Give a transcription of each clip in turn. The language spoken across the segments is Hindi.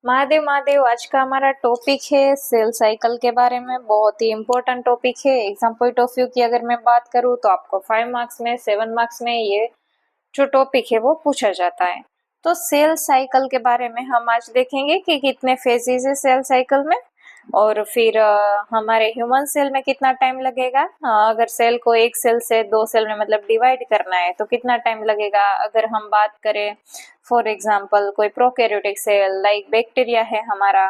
महादेव महादेव। आज का हमारा टॉपिक है सेल साइकिल के बारे में। बहुत ही इम्पोर्टेंट टॉपिक है। एग्जाम पॉइंट ऑफ व्यू की अगर मैं बात करूँ तो आपको 5 मार्क्स में 7 मार्क्स में ये जो टॉपिक है वो पूछा जाता है। तो सेल साइकिल के बारे में हम आज देखेंगे कि कितने फेजेस है सेल साइकिल में, और फिर हमारे ह्यूमन सेल में कितना टाइम लगेगा। अगर सेल को एक सेल से दो सेल में मतलब डिवाइड करना है तो कितना टाइम लगेगा। अगर हम बात करें फॉर एग्जांपल कोई प्रोकैरियोटिक सेल लाइक बैक्टीरिया है हमारा,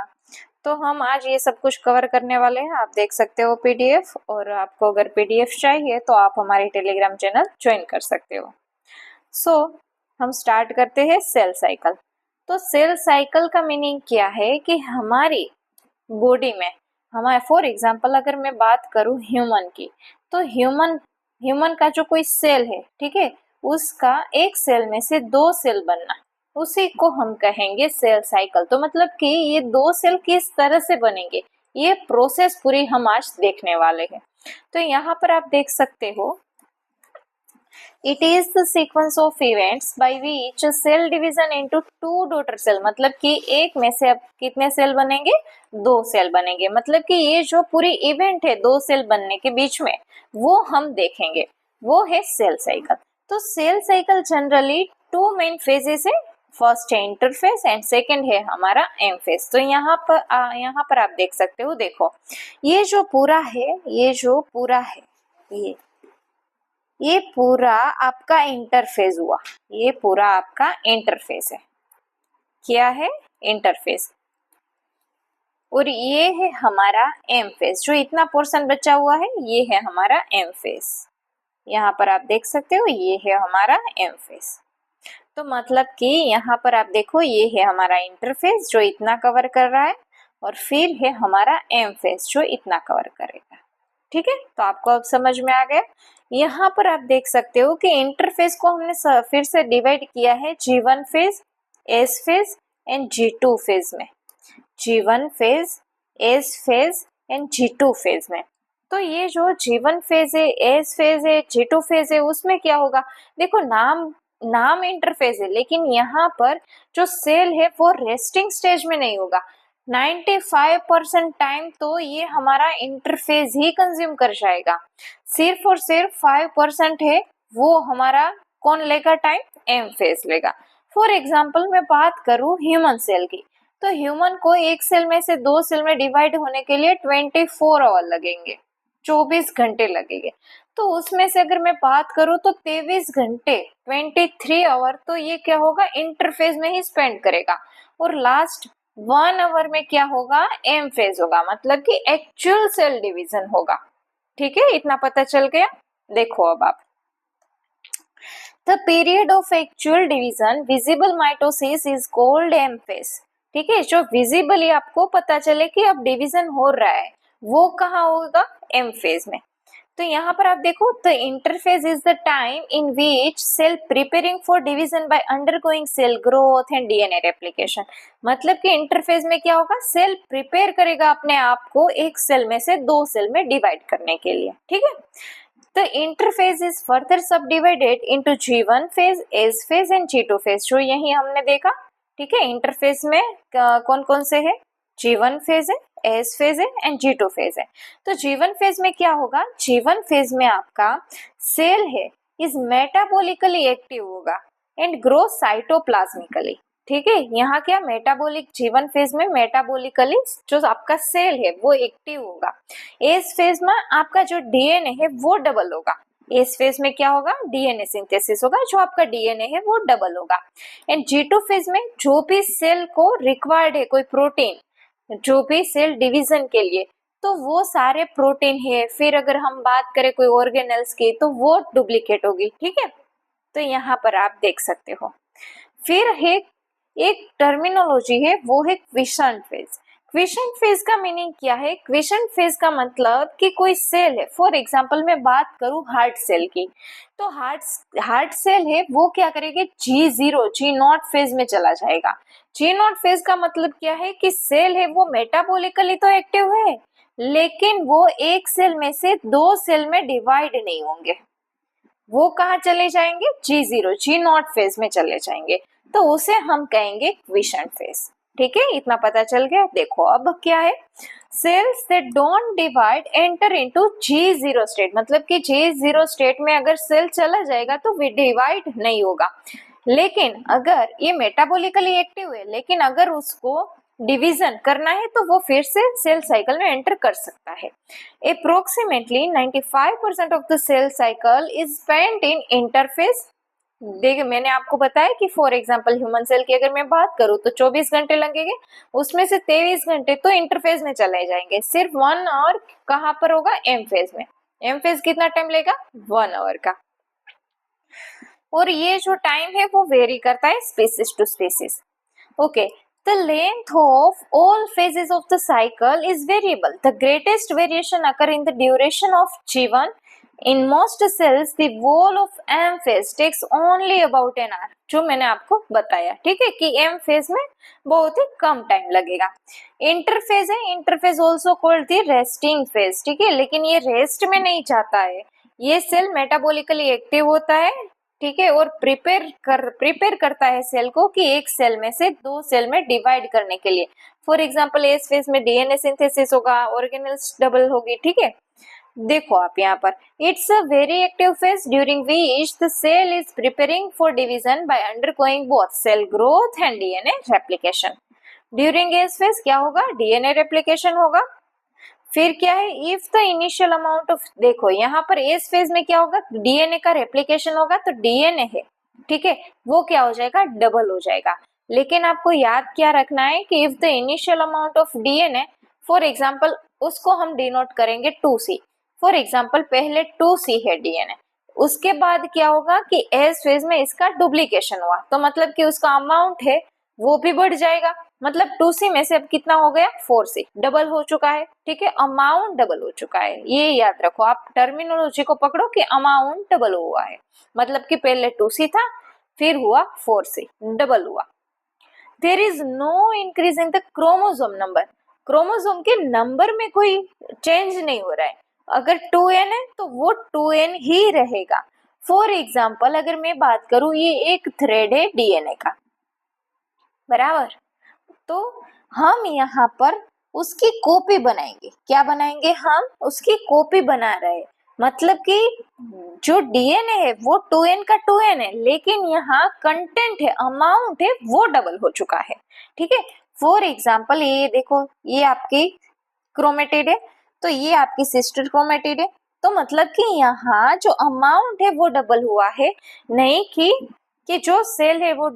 तो हम आज ये सब कुछ कवर करने वाले हैं। आप देख सकते हो पीडीएफ, और आपको अगर पीडीएफ चाहिए तो आप हमारे टेलीग्राम चैनल ज्वाइन कर सकते हो। हम स्टार्ट करते हैं सेल साइकिल। तो सेल साइकिल का मीनिंग क्या है कि हमारी बॉडी में हमारे फॉर एग्जांपल अगर मैं बात करूं ह्यूमन की, तो ह्यूमन का जो कोई सेल है, ठीक है, उसका एक सेल में से दो सेल बनना, उसी को हम कहेंगे सेल साइकिल। तो मतलब कि ये दो सेल किस तरह से बनेंगे, ये प्रोसेस पूरी हम आज देखने वाले हैं। तो यहाँ पर आप देख सकते हो, It is the sequence of events by which cell division into two daughter cell, मतलब कि एक में से अब कितने सेल बनेंगे, दो सेल बनेंगे। मतलब कि ये जो पूरी इवेंट है दो सेल बनने के बीच में, वो हम देखेंगे, वो है सेल साइकिल। तो cell cycle generally two main phases है। फर्स्ट है इंटरफेज एंड सेकंड है हमारा एम फेज। तो यहाँ पर आप देख सकते हो, देखो ये जो पूरा है, ये पूरा आपका इंटरफेस हुआ, ये पूरा आपका इंटरफेस है। क्या है? इंटरफेस। और ये है हमारा एम फेस। जो इतना पोर्शन बचा हुआ है ये है हमारा एम फेस। यहाँ पर आप देख सकते हो ये है हमारा एम फेस। तो मतलब कि यहाँ पर आप देखो ये है हमारा इंटरफेस जो इतना कवर कर रहा है, और फिर है हमारा एम फेस जो इतना कवर करेगा। ठीक है, तो आपको अब समझ में आ गया। यहाँ पर आप देख सकते हो कि इंटरफेस को हमने फिर से डिवाइड किया है G1 phase, S phase and G2 phase में। G1 phase, S phase and G2 phase में। तो ये जो G1 फेज है, S फेज है, G2 फेज है, उसमें क्या होगा, देखो नाम इंटरफेस है, लेकिन यहाँ पर जो सेल है वो रेस्टिंग स्टेज में नहीं होगा। 95% टाइम तो ये हमारा इंटरफेस ही कंज्यूम कर जाएगा। सिर्फ और सिर्फ 5% है वो हमारा कौन लेगा टाइम, एम फेज लेगा। फॉर एग्जाम्पल मैं बात करूं ह्यूमन सेल की, तो ह्यूमन को एक सेल में से दो सेल में डिवाइड होने के लिए 24 आवर लगेंगे, 24 घंटे लगेंगे। तो उसमें से अगर मैं बात करूं तो 23 घंटे 23 आवर तो ये क्या होगा, इंटरफेस में ही स्पेंड करेगा। और लास्ट 1 आवर में क्या होगा, एम फेज होगा, मतलब कि एक्चुअल सेल डिवीजन होगा। ठीक है, इतना पता चल गया। देखो अब आप, the period of actual division visible mitosis is called M phase. ठीक है, जो विजिबली आपको पता चले कि अब डिवीजन हो रहा है वो कहाँ होगा, एम फेज में। तो यहाँ पर आप देखो, the interphase is the time in which cell preparing for division by undergoing cell growth and DNA replication. मतलब कि इंटरफेज में क्या होगा, सेल प्रिपेयर करेगा अपने आप को एक सेल में से दो सेल में डिवाइड करने के लिए। ठीक है, द इंटरफेज इज फर्दर सब divided into G1 phase, S phase and G2 phase, जो यही हमने देखा। ठीक है, इंटरफेज में कौन कौन से है, G1 फेज है, S फेज है एंड G2 फेज है। तो G1 फेज में क्या होगा, G1 फेज में आपका सेल है इज मेटाबॉलिकली एक्टिव होगा एंड ग्रो साइटोप्लाज्मिकली। ठीक है, यहाँ क्या मेटाबॉलिक, G1 फेज में मेटाबॉलिकली जो आपका सेल है वो एक्टिव होगा। एस फेज में आपका जो डीएनए है वो डबल होगा। एस फेज में क्या होगा, डीएनए सिंथेसिस होगा, जो आपका डीएनए है वो डबल होगा। एंड G2 फेज में जो भी सेल को रिक्वायर्ड है कोई प्रोटीन, जो भी सेल डिवीजन के लिए, तो वो सारे प्रोटीन है। फिर अगर हम बात करें कोई ऑर्गेनेल्स की तो वो डुप्लीकेट होगी। ठीक है, तो यहाँ पर आप देख सकते हो। फिर है एक टर्मिनोलॉजी है, वो है क्विसेंट फेज। क्विसेंट फेज का मीनिंग क्या है, क्विसेंट फेज का मतलब कि कोई सेल है, फॉर एग्जांपल मैं बात करूं हार्ट सेल की, तो हार्ट सेल है वो क्या करेगी, G0 फेज में चला जाएगा। G0 फेज का मतलब क्या है कि सेल है वो मेटाबॉलिकली तो एक्टिव है, लेकिन वो एक सेल में से दो सेल में डिवाइड नहीं होंगे। वो कहाँ चले जाएंगे, G0 फेज में चले जाएंगे, तो उसे हम कहेंगे क्विसेंट फेज। ठीक है, इतना पता चल गया। देखो अब क्या है, cells that don't divide enter into G0 state, मतलब कि G0 स्टेट में अगर सेल चला जाएगा तो वे डिवाइड नहीं होगा। लेकिन अगर ये मेटाबॉलिकली एक्टिव है, लेकिन अगर उसको डिवीजन करना है तो वो फिर से सेल साइकिल में एंटर कर सकता है। Approximately 95% of the cell cycle is spent in interphase. देखिए मैंने आपको बताया कि फॉर एग्जांपल ह्यूमन सेल की अगर मैं बात करूं तो 24 घंटे लगेंगे, उसमें से 23 घंटे तो इंटरफेज में चले जाएंगे, सिर्फ 1 आवर कहां पर होगा, एम फेज में। एम फेज कितना टाइम लेगा, 1 आवर का। और ये जो टाइम है वो वेरी करता है species to species. Okay, the length of all phases of the cycle is variable. The greatest variation occur in the duration of G1. In most cells, the whole of M phase takes only about an hour. जो मैंने आपको बताया, ठीक है, कि M phase में बहुत ही कम टाइम लगेगा। इंटरफेज है, interphase also called the resting phase, ठीक है, लेकिन ये रेस्ट में नहीं जाता है, ये सेल मेटाबॉलिकली एक्टिव होता है, ठीक है, और प्रिपेयर करता है सेल को कि एक सेल में से 2 सेल में डिवाइड करने के लिए। फॉर एग्जांपल एस फेज में डीएनए सिंथेसिस होगा, ऑर्गेनेल्स डबल होगी, ठीक है। देखो आप यहाँ पर, it's a very active phase during which the cell is preparing for division by undergoing both cell growth and DNA replication. During S phase क्या होगा, डीएनए रेप्लिकेशन होगा। फिर क्या है, if the initial amount of, देखो यहाँ पर एस फेज में क्या होगा, डीएनए का रेप्लिकेशन होगा, तो डीएनए है, ठीक है, वो क्या हो जाएगा, डबल हो जाएगा। लेकिन आपको याद क्या रखना है कि if the initial amount of DNA, for example उसको हम डिनोट करेंगे 2C, फॉर एग्जांपल पहले 2C है डीएनए, उसके बाद क्या होगा कि एस फेज में इसका डुप्लीकेशन हुआ, तो मतलब कि उसका अमाउंट है वो भी बढ़ जाएगा, मतलब 2C में से अब कितना हो गया, 4C, डबल हो चुका है, ठीक है, अमाउंट डबल हो चुका है। ये याद रखो, आप टर्मिनोलॉजी को पकड़ो कि अमाउंट डबल हुआ है, मतलब कि पहले 2C था, फिर हुआ 4C, डबल हुआ। There is no increase in the chromosome number, chromosome के नंबर में कोई चेंज नहीं हो रहा है। अगर 2n है तो वो 2n ही रहेगा। फॉर एग्जाम्पल अगर मैं बात करूं, ये एक थ्रेड है डीएनए का, बराबर, तो हम यहाँ पर उसकी कॉपी बनाएंगे। क्या बनाएंगे, हम उसकी कॉपी बना रहे हैं, मतलब कि जो डीएनए है वो 2n का 2n है, लेकिन यहाँ कंटेंट है, अमाउंट है, वो डबल हो चुका है, ठीक है। फॉर एग्जाम्पल ये देखो, ये आपकी क्रोमेटिड है, तो ये आपकी सिस्टर क्रोमेटिड है, तो मतलब कि यहाँ जो अमाउंट है वो डबल हुआ है, नहीं कि जो सेल है वो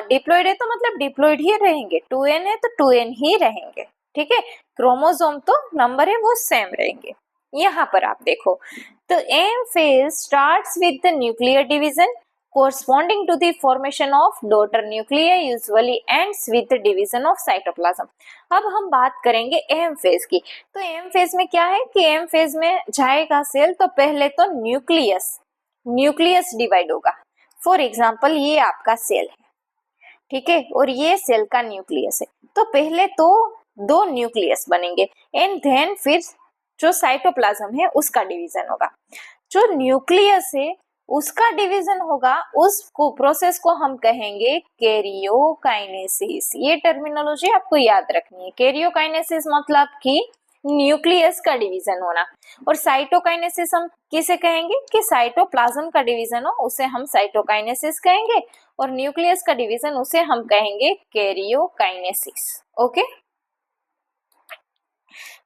डिप्लॉयड है तो मतलब डिप्लॉयड ही रहेंगे, 2n है तो 2n ही रहेंगे, ठीक है। क्रोमोसोम तो नंबर है वो सेम रहेंगे। यहाँ पर आप देखो, तो M phase starts with the nuclear division corresponding to the formation of daughter nuclei usually ends with the division of cytoplasm। अब हम बात करेंगे एम फेज की। तो एम फेज में क्या है कि एम फेज में जाएगा सेल तो पहले तो न्यूक्लियस डिवाइड होगा। फॉर एग्जाम्पल ये आपका सेल है, ठीक है, और ये सेल का न्यूक्लियस है, तो पहले तो 2 न्यूक्लियस बनेंगे एंड देन फिर जो साइटोप्लाज्म है उसका डिवीजन होगा। जो न्यूक्लियस है उसका डिवीजन होगा, उसको प्रोसेस को हम कहेंगे कैरियोकाइनेसिस। ये टर्मिनोलॉजी आपको याद रखनी है। कैरियोकाइनेसिस मतलब कि न्यूक्लियस का डिवीजन होना, और साइटोकाइनेसिस हम किसे कहेंगे कि साइटोप्लाज्म का डिवीजन हो उसे हम साइटोकाइनेसिस कहेंगे, और न्यूक्लियस का डिवीजन उसे हम कहेंगे कैरियोकाइनेसिस। ओके,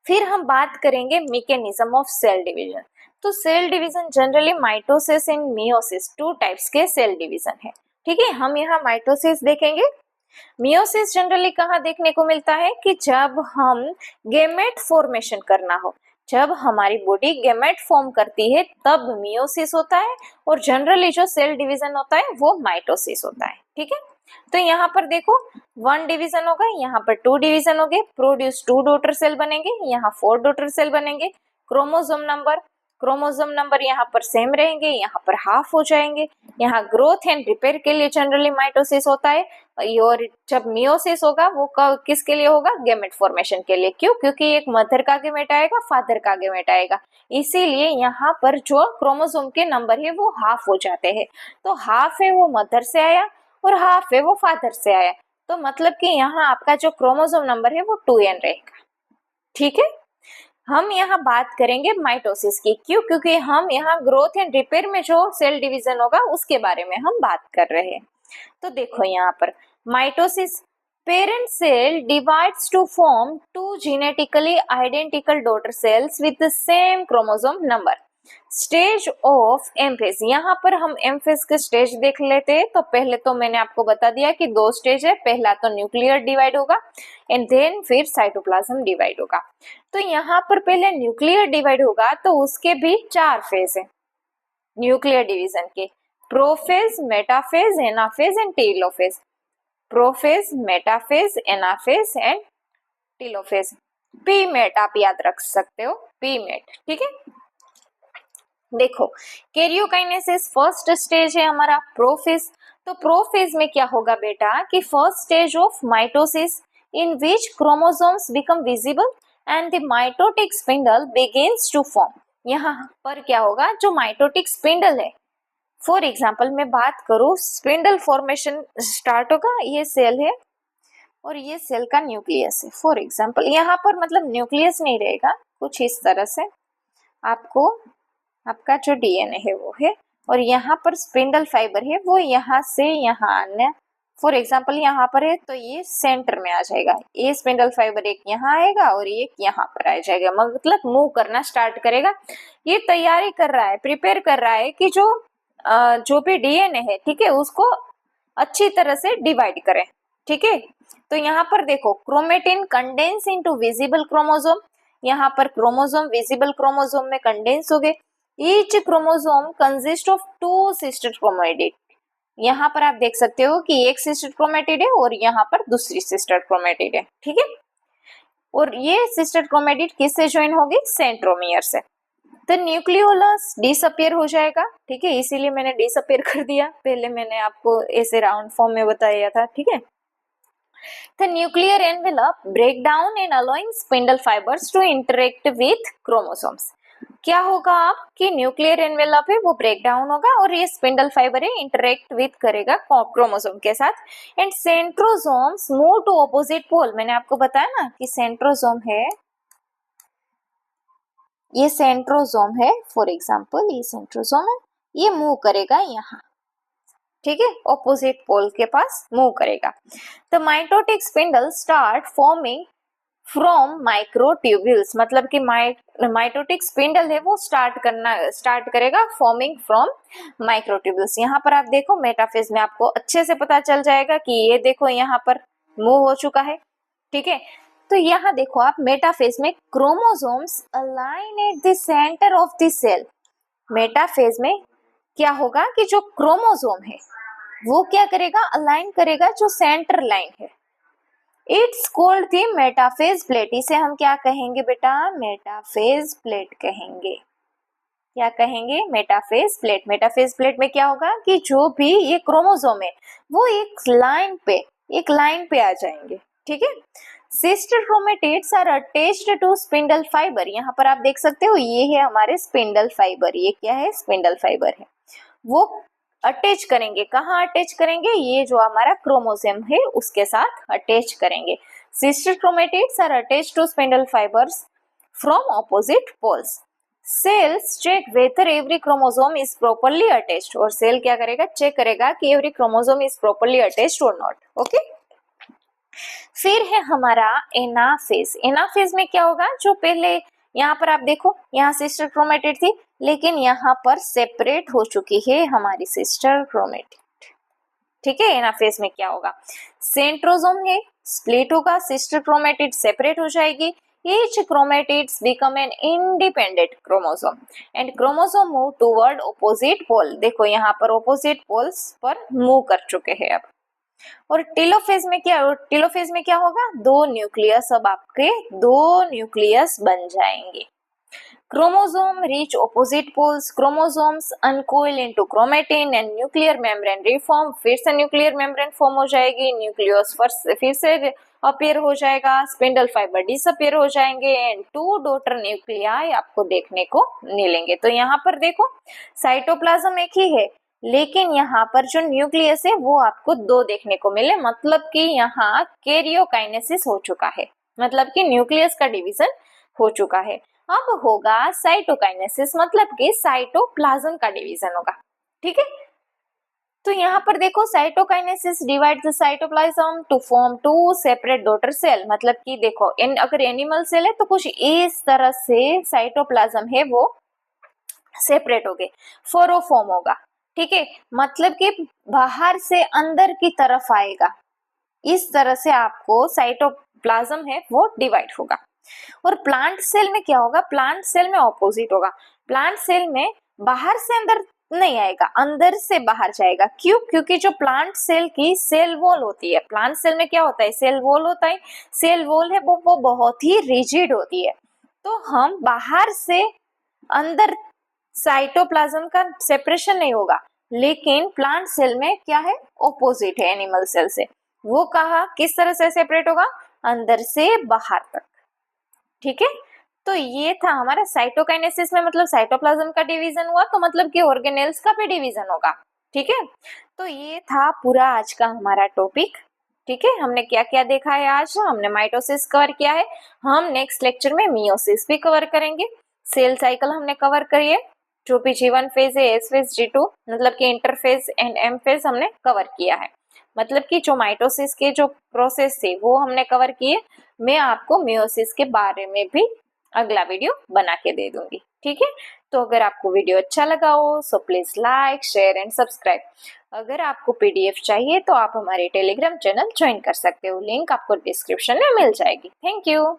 फिर हम बात करेंगे मैकेनिज्म ऑफ सेल डिवीजन। तो cell division generally mitosis and meiosis 2 types के सेल डिवीजन है, ठीक है। हम यहाँ माइटोसिस देखेंगे। मियोसिस जनरली कहाँ देखने को मिलता है कि जब हम गेमेट फॉर्मेशन करना हो, जब हमारी बॉडी गेमेट फॉर्म करती है तब मियोसिस होता है, और जनरली जो सेल डिवीजन होता है वो माइटोसिस होता है, ठीक है। तो यहाँ पर देखो 1 डिवीजन होगा, यहाँ पर 2 डिवीजन हो गए, प्रोड्यूस 2 डॉटर सेल बनेंगे, यहाँ 4 डॉटर सेल बनेंगे। क्रोमोसोम नंबर यहाँ पर सेम रहेंगे, यहाँ पर हाफ हो जाएंगे। यहाँ ग्रोथ एंड रिपेयर के लिए जनरली माइटोसिस होता है, और जब मियोसिस होगा वो किसके लिए होगा, गैमेट फॉर्मेशन के लिए। क्यों, क्योंकि एक मदर का गैमेट आएगा, फादर का गैमेट आएगा, इसीलिए यहाँ पर जो क्रोमोसोम के नंबर है वो हाफ हो जाते हैं। तो हाफ है वो मदर से आया और हाफ है वो फादर से आया, तो मतलब कि यहाँ आपका जो क्रोमोसोम नंबर है वो 2n रहेगा। ठीक है, हम यहाँ बात करेंगे माइटोसिस की। क्यों? क्योंकि हम यहाँ ग्रोथ एंड रिपेयर में जो सेल डिवीजन होगा उसके बारे में हम बात कर रहे हैं। तो देखो यहाँ पर mitosis, parent cell divides to form two genetically identical daughter cells with the same chromosome number. Stage of M phase, यहाँ पर हम एम फेज के स्टेज देख लेते हैं। तो पहले तो मैंने आपको बता दिया कि 2 स्टेज है, पहला तो न्यूक्लियर डिवाइड होगा एंड देन फिर साइटोप्लाज्म डिवाइड होगा। तो यहाँ पर पहले न्यूक्लियर डिवाइड होगा तो उसके भी 4 फेज है न्यूक्लियर डिवीजन के, prophase, metaphase, anaphase and telophase. Prophase, metaphase, anaphase and telophase. पीमेट आप याद रख सकते हो, पीमेट। ठीक है, देखो कैरियोकाइनेसिस फर्स्ट स्टेज है हमारा प्रोफेज। तो प्रोफेज में क्या होगा बेटा कि first stage of mitosis in which chromosomes become visible and the mitotic spindle begins to form. यहाँ पर क्या होगा, जो माइटोटिक स्पिंडल है, फॉर एग्जाम्पल मैं बात करूं, स्पिंडल फॉर्मेशन स्टार्ट होगा, ये सेल है और ये सेल का न्यूक्लियस है। फॉर एग्जाम्पल यहाँ पर मतलब न्यूक्लियस नहीं रहेगा, कुछ इस तरह से आपको आपका जो डीएनए है वो है, और यहाँ पर स्पिंडल फाइबर है वो यहाँ से यहाँ आने, फॉर एग्जाम्पल यहाँ पर है तो ये सेंटर में आ जाएगा, ये स्पिंडल फाइबर एक यहाँ आएगा और एक यहाँ पर आ जाएगा, मतलब मूव करना स्टार्ट करेगा। ये तैयारी कर रहा है, प्रिपेयर कर रहा है कि जो भी डीएनए है, ठीक है, उसको अच्छी तरह से डिवाइड करें। ठीक है, तो यहाँ पर देखो chromatin condense into visible chromosome, यहाँ पर क्रोमोसोम विजिबल क्रोमोसोम में कंडेंस हो गए। Each chromosome consist of 2 sister chromatid. यहाँ पर आप देख सकते हो कि एक सिस्टर क्रोमेटिड है और यहाँ पर दूसरी सिस्टर क्रोमेटिड है। ठीक है, और ये सिस्टर क्रोमेटिड किससे ज्वाइन होगी, सेंट्रोमियर से। तो न्यूक्लियोलस डिसअपियर हो जाएगा। ठीक है, इसीलिए मैंने डिसअपियर कर दिया, पहले मैंने आपको ऐसे राउंड फॉर्म में बताया था। ठीक है, the nuclear envelope break down in allowing spindle fibers to interact with chromosomes। क्या होगा आप कि न्यूक्लियर एनवेलप है वो ब्रेक डाउन होगा और ये स्पिंडल फाइबर है इंटरेक्ट विथ करेगा क्रोमोसोम के साथ। And centrosomes move to opposite pole. मैंने आपको बताया ना कि सेंट्रोसोम है, ये सेंट्रोसोम है, फॉर एग्जांपल ये सेंट्रोसोम है, ये मूव करेगा यहाँ। ठीक है, ऑपोजिट पोल के पास मूव करेगा। The mitotic spindle start forming from microtubules, मतलब कि माइटोटिक स्पिंडल है वो स्टार्ट करेगा फॉर्मिंग फ्रॉम माइक्रोट्यूब्यूल्स। यहाँ पर आप देखो मेटाफेज में आपको अच्छे से पता चल जाएगा कि ये देखो यहाँ पर मूव हो चुका है। ठीक है, तो यहाँ देखो आप मेटाफेज में chromosomes align at the centre of the cell. Metaphase में क्या होगा कि जो क्रोमोसोम है वो क्या करेगा, अलाइन करेगा जो सेंटर लाइन है। It's called the metaphase plate. इसे हम क्या कहेंगे बेटा, मेटाफेज प्लेट कहेंगे। क्या कहेंगे, मेटाफेज प्लेट। मेटाफेज प्लेट में क्या होगा कि जो भी ये क्रोमोसोम है वो एक लाइन पे आ जाएंगे। ठीक है, sister chromatids are attached to spindle fibre. यहाँ पर आप देख सकते हो ये है हमारे स्पिंडल फाइबर, ये क्या है, स्पिंडल फाइबर है। वो अटैच करेंगे, कहाँ अटैच करेंगे, ये जो हमारा क्रोमोसोम है उसके साथ अटैच करेंगे। Sister chromatids are attached to spindle fibres from opposite poles. Cells check whether every chromosome is properly attached. और सेल क्या करेगा, चेक करेगा कि every chromosome is properly attached और नॉट। ओके, फिर है हमारा एनाफेज। एनाफेज में क्या होगा, जो पहले यहाँ पर आप देखो यहाँ सिस्टर क्रोमेटिड थी लेकिन यहाँ पर सेपरेट हो चुकी है हमारी सिस्टर क्रोमेटिड। ठीक है, एनाफेज में क्या होगा, सेंट्रोसोम है स्प्लिट होगा, सिस्टर क्रोमेटिड सेपरेट हो जाएगी। Each chromatids become an independent chromosome and chromosome move toward opposite pole। देखो यहाँ पर opposite poles पर मूव कर चुके हैं अब। और टेलोफेज में क्या होगा, 2 न्यूक्लियस, अब आपके 2 न्यूक्लियस बन जाएंगे। Chromosome reach opposite poles, chromosomes uncoil into chromatin and nuclear membrane reform. फिर से न्यूक्लियर मेम्ब्रेन फॉर्म हो जाएगी, न्यूक्लियस फिर से अपीयर हो जाएगा, स्पिंडल फाइबर डिसअपीयर हो जाएंगे एंड 2 डॉटर न्यूक्लियाई आपको देखने को मिलेंगे। तो यहाँ पर देखो साइटोप्लाज्म एक ही है लेकिन यहाँ पर जो न्यूक्लियस है वो आपको 2 देखने को मिले, मतलब कि यहाँ कैरियोकाइनेसिस हो चुका है, मतलब कि न्यूक्लियस का डिवीजन हो चुका है। अब होगा साइटोकाइनेसिस, मतलब कि साइटोप्लाज्म का डिवीजन होगा। ठीक है, तो यहाँ पर देखो cytokinesis divide the cytoplasm to form 2 separate daughter cell, मतलब कि देखो अगर एनिमल सेल है तो कुछ इस तरह से साइटोप्लाज्म है वो सेपरेट हो गए, फोरोफॉर्म होगा। ठीक है, मतलब कि बाहर से अंदर की तरफ आएगा, इस तरह से आपको साइटोप्लाज्म है वो डिवाइड होगा। और प्लांट सेल में क्या होगा, प्लांट सेल में ऑपोजिट होगा। प्लांट सेल में बाहर से अंदर नहीं आएगा, अंदर से बाहर जाएगा। क्यों? क्योंकि जो प्लांट सेल की सेल वॉल होती है, प्लांट सेल में क्या होता है, सेल वॉल होता है। सेल वॉल है वो बहुत ही रिजिड होती है, तो हम बाहर से अंदर साइटोप्लाज्म का सेपरेशन नहीं होगा। लेकिन प्लांट सेल में क्या है, ऑपोजिट है एनिमल सेल से। वो कहा किस तरह से सेपरेट होगा, अंदर से बाहर तक। ठीक है, तो ये था हमारा साइटोकाइनेसिस में, मतलब साइटोप्लाज्म का डिवीजन हुआ तो मतलब कि ऑर्गेनेल्स का भी डिवीजन होगा। ठीक है, तो ये था पूरा आज का हमारा टॉपिक। ठीक है, हमने क्या क्या देखा है आज, हमने माइटोसिस कवर किया है, हम नेक्स्ट लेक्चर में मियोसिस भी कवर करेंगे। सेल साइकिल हमने कवर करी है, जो भी G1 फेज है, S फेज, G2 मतलब कि इंटरफेज एंड M फेज हमने कवर किया है। मतलब कि जो माइटोसिस के जो प्रोसेस थे वो हमने कवर किए। मैं आपको मियोसिस के बारे में भी अगला वीडियो बना के दे दूंगी। ठीक है, तो अगर आपको वीडियो अच्छा लगा हो so please like, share and subscribe. अगर आपको PDF चाहिए तो आप हमारे टेलीग्राम चैनल ज्वाइन कर सकते हो, लिंक आपको डिस्क्रिप्शन में मिल जाएगी। Thank you.